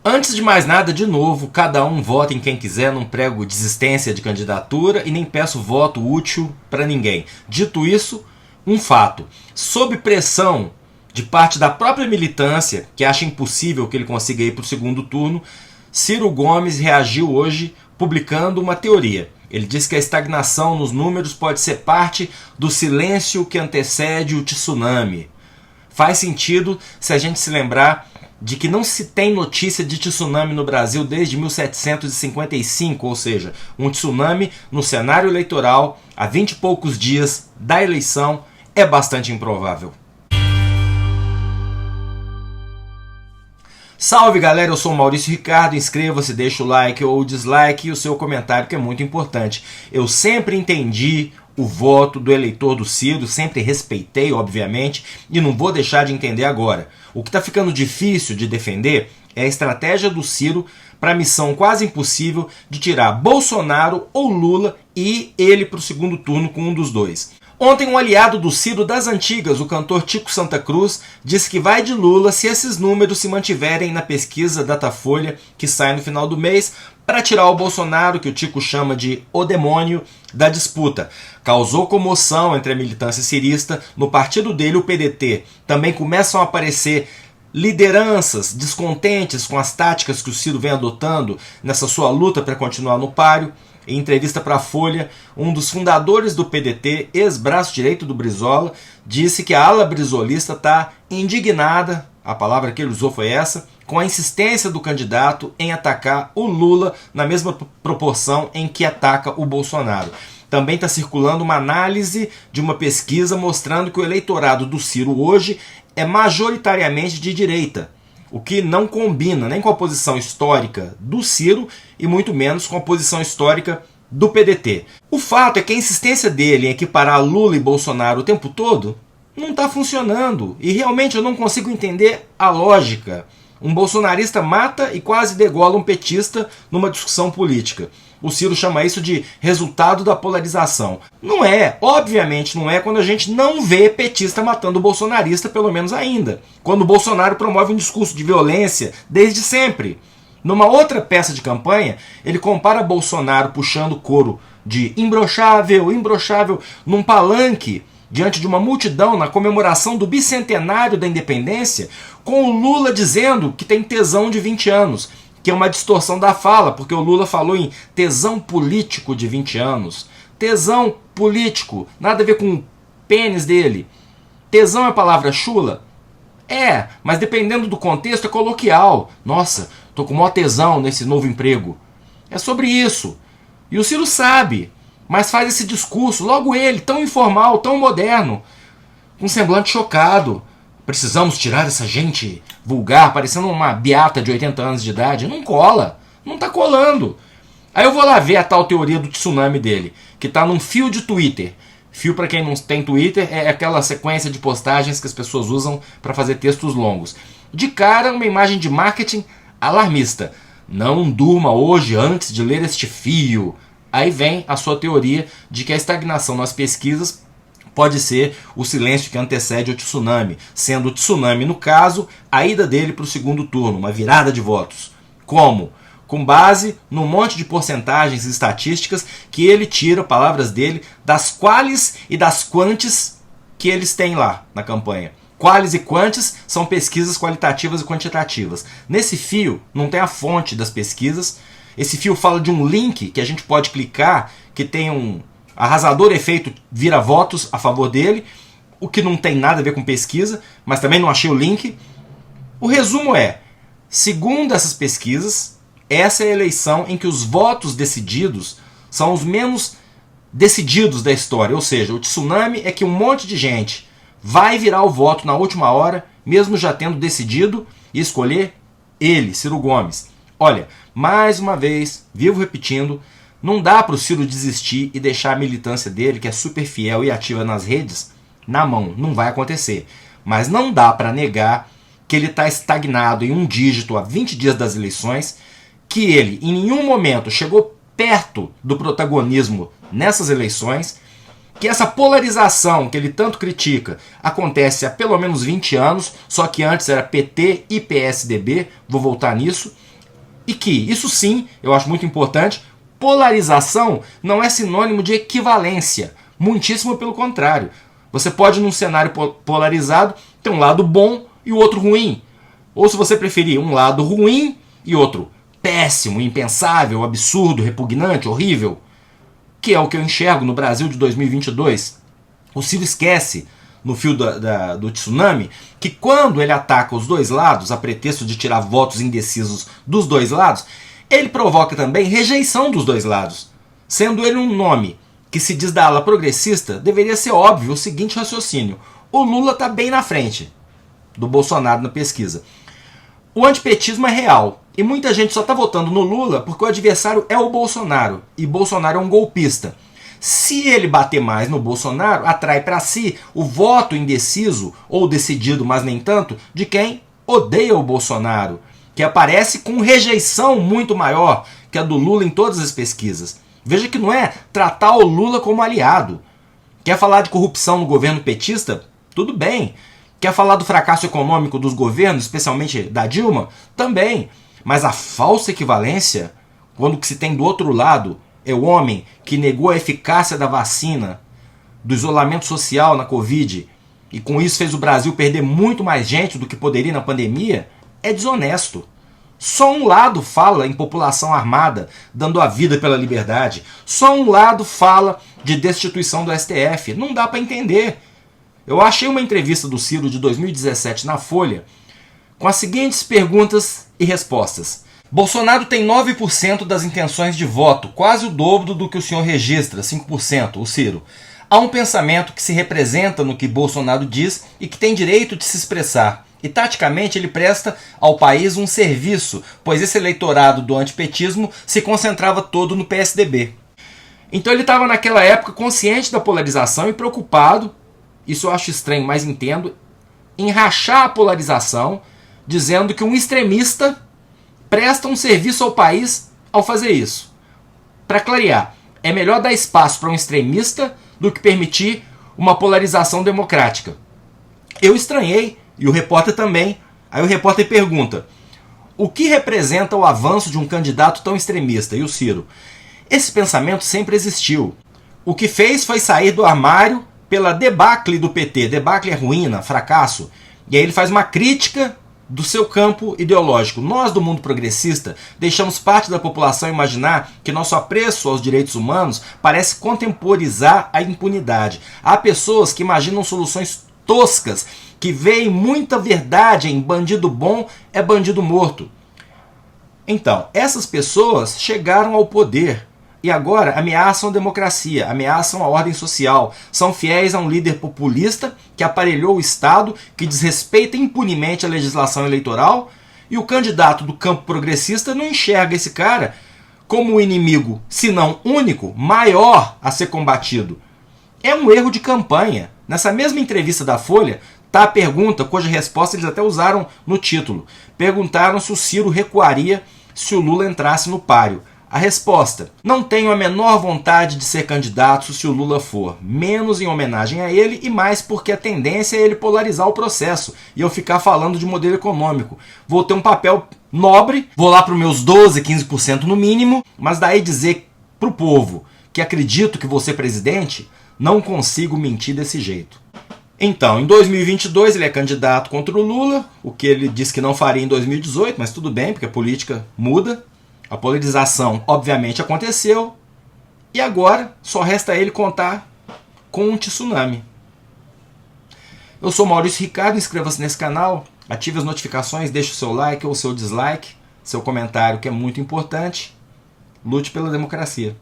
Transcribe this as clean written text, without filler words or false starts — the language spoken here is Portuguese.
Antes de mais nada, de novo, cada um vota em quem quiser, não prego desistência de candidatura e nem peço voto útil para ninguém. Dito isso, um fato. Sob pressão de parte da própria militância, que acha impossível que ele consiga ir para o segundo turno, Ciro Gomes reagiu hoje publicando uma teoria. Ele diz que a estagnação nos números pode ser parte do silêncio que antecede o tsunami. Faz sentido se a gente se lembrar de que não se tem notícia de tsunami no Brasil desde 1755, ou seja, um tsunami no cenário eleitoral, há 20 e poucos dias da eleição, é bastante improvável. Salve galera, eu sou o Maurício Ricardo, inscreva-se, deixa o like ou o dislike e o seu comentário que é muito importante. Eu sempre entendi o voto do eleitor do Ciro, sempre respeitei, obviamente, e não vou deixar de entender agora. O que está ficando difícil de defender é a estratégia do Ciro para a missão quase impossível de tirar Bolsonaro ou Lula e ele para o segundo turno com um dos dois. Ontem um aliado do Ciro das antigas, o cantor Tico Santa Cruz, disse que vai de Lula se esses números se mantiverem na pesquisa Datafolha que sai no final do mês para tirar o Bolsonaro, que o Tico chama de o demônio, da disputa. Causou comoção entre a militância cirista. No partido dele, o PDT, também começam a aparecer lideranças descontentes com as táticas que o Ciro vem adotando nessa sua luta para continuar no páreo. Em entrevista para a Folha, um dos fundadores do PDT, ex-braço direito do Brizola, disse que a ala brizolista está indignada, a palavra que ele usou foi essa, com a insistência do candidato em atacar o Lula na mesma proporção em que ataca o Bolsonaro. Também está circulando uma análise de uma pesquisa mostrando que o eleitorado do Ciro hoje é majoritariamente de direita, o que não combina nem com a posição histórica do Ciro e muito menos com a posição histórica do PDT. O fato é que a insistência dele em equiparar Lula e Bolsonaro o tempo todo não está funcionando e realmente eu não consigo entender a lógica. Um bolsonarista mata e quase degola um petista numa discussão política. O Ciro chama isso de resultado da polarização. Não é, obviamente não é quando a gente não vê petista matando bolsonarista, pelo menos ainda. Quando o Bolsonaro promove um discurso de violência desde sempre. Numa outra peça de campanha, ele compara Bolsonaro puxando coro de imbrochável, imbrochável, num palanque, diante de uma multidão na comemoração do bicentenário da independência, com o Lula dizendo que tem tesão de 20 anos. Que é uma distorção da fala, porque o Lula falou em tesão político de 20 anos. Tesão político, nada a ver com o pênis dele. Tesão é a palavra chula? É, mas dependendo do contexto é coloquial. Nossa, tô com maior tesão nesse novo emprego. É sobre isso. E o Ciro sabe, mas faz esse discurso, logo ele, tão informal, tão moderno, com um semblante chocado. Precisamos tirar essa gente vulgar, parecendo uma beata de 80 anos de idade. Não cola, não tá colando. Aí eu vou lá ver a tal teoria do tsunami dele, que tá num fio de Twitter. Fio, para quem não tem Twitter, é aquela sequência de postagens que as pessoas usam para fazer textos longos. De cara, uma imagem de marketing alarmista. Não durma hoje antes de ler este fio. Aí vem a sua teoria de que a estagnação nas pesquisas pode ser o silêncio que antecede o tsunami, sendo o tsunami, no caso, a ida dele para o segundo turno, uma virada de votos. Como? Com base num monte de porcentagens e estatísticas que ele tira, palavras dele, das qualis e das quantis que eles têm lá na campanha. Qualis e quantis são pesquisas qualitativas e quantitativas. Nesse fio não tem a fonte das pesquisas. Esse fio fala de um link que a gente pode clicar, que tem um arrasador efeito vira-votos a favor dele, o que não tem nada a ver com pesquisa, mas também não achei o link. O resumo é, segundo essas pesquisas, essa é a eleição em que os votos decididos são os menos decididos da história. Ou seja, o tsunami é que um monte de gente vai virar o voto na última hora, mesmo já tendo decidido e escolher ele, Ciro Gomes. Olha, mais uma vez, vivo repetindo, não dá para o Ciro desistir e deixar a militância dele, que é super fiel e ativa nas redes, na mão. Não vai acontecer. Mas não dá para negar que ele está estagnado em um dígito há 20 dias das eleições, que ele em nenhum momento chegou perto do protagonismo nessas eleições, que essa polarização que ele tanto critica acontece há pelo menos 20 anos, só que antes era PT e PSDB, vou voltar nisso, E que, isso sim, eu acho muito importante, polarização não é sinônimo de equivalência. Muitíssimo pelo contrário. Você pode, num cenário polarizado, ter um lado bom e o outro ruim. Ou, se você preferir, um lado ruim e outro péssimo, impensável, absurdo, repugnante, horrível. Que é o que eu enxergo no Brasil de 2022. O Ciro esquece, no fio do tsunami, que quando ele ataca os dois lados, a pretexto de tirar votos indecisos dos dois lados, ele provoca também rejeição dos dois lados. Sendo ele um nome que se diz da ala progressista, deveria ser óbvio o seguinte raciocínio: o Lula está bem na frente do Bolsonaro na pesquisa. O antipetismo é real, e muita gente só está votando no Lula porque o adversário é o Bolsonaro, e Bolsonaro é um golpista. Se ele bater mais no Bolsonaro, atrai para si o voto indeciso, ou decidido, mas nem tanto, de quem odeia o Bolsonaro, que aparece com rejeição muito maior que a do Lula em todas as pesquisas. Veja que não é tratar o Lula como aliado. Quer falar de corrupção no governo petista? Tudo bem. Quer falar do fracasso econômico dos governos, especialmente da Dilma? Também. Mas a falsa equivalência, quando o que se tem do outro lado é o homem que negou a eficácia da vacina, do isolamento social na Covid, e com isso fez o Brasil perder muito mais gente do que poderia na pandemia, é desonesto. Só um lado fala em população armada, dando a vida pela liberdade. Só um lado fala de destituição do STF. Não dá para entender. Eu achei uma entrevista do Ciro de 2017 na Folha com as seguintes perguntas e respostas. Bolsonaro tem 9% das intenções de voto, quase o dobro do que o senhor registra, 5%, o Ciro. Há um pensamento que se representa no que Bolsonaro diz e que tem direito de se expressar. E taticamente ele presta ao país um serviço, pois esse eleitorado do antipetismo se concentrava todo no PSDB. Então ele estava naquela época consciente da polarização e preocupado, isso eu acho estranho, mas entendo, em rachar a polarização, dizendo que um extremista presta um serviço ao país ao fazer isso. Para clarear, é melhor dar espaço para um extremista do que permitir uma polarização democrática. Eu estranhei, e o repórter também. Aí o repórter pergunta: o que representa o avanço de um candidato tão extremista? E o Ciro: esse pensamento sempre existiu. O que fez foi sair do armário pela debacle do PT. Debacle é ruína, fracasso. E aí ele faz uma crítica do seu campo ideológico. Nós, do mundo progressista, deixamos parte da população imaginar que nosso apreço aos direitos humanos parece contemporizar a impunidade. Há pessoas que imaginam soluções toscas, que veem muita verdade em bandido bom é bandido morto. Então, essas pessoas chegaram ao poder e agora ameaçam a democracia, ameaçam a ordem social, são fiéis a um líder populista que aparelhou o Estado, que desrespeita impunemente a legislação eleitoral, e o candidato do campo progressista não enxerga esse cara como o inimigo, se não único, maior a ser combatido. É um erro de campanha. Nessa mesma entrevista da Folha, tá a pergunta, cuja resposta eles até usaram no título. Perguntaram se o Ciro recuaria se o Lula entrasse no páreo. A resposta: não tenho a menor vontade de ser candidato se o Lula for, menos em homenagem a ele e mais porque a tendência é ele polarizar o processo e eu ficar falando de modelo econômico. Vou ter um papel nobre, vou lá para os meus 12, 15% no mínimo, mas daí dizer para o povo que acredito que vou ser presidente, não consigo mentir desse jeito. Então, em 2022 ele é candidato contra o Lula, o que ele disse que não faria em 2018, mas tudo bem, porque a política muda. A polarização, obviamente, aconteceu. E agora só resta ele contar com um tsunami. Eu sou Maurício Ricardo, inscreva-se nesse canal, ative as notificações, deixe o seu like ou o seu dislike, seu comentário que é muito importante. Lute pela democracia.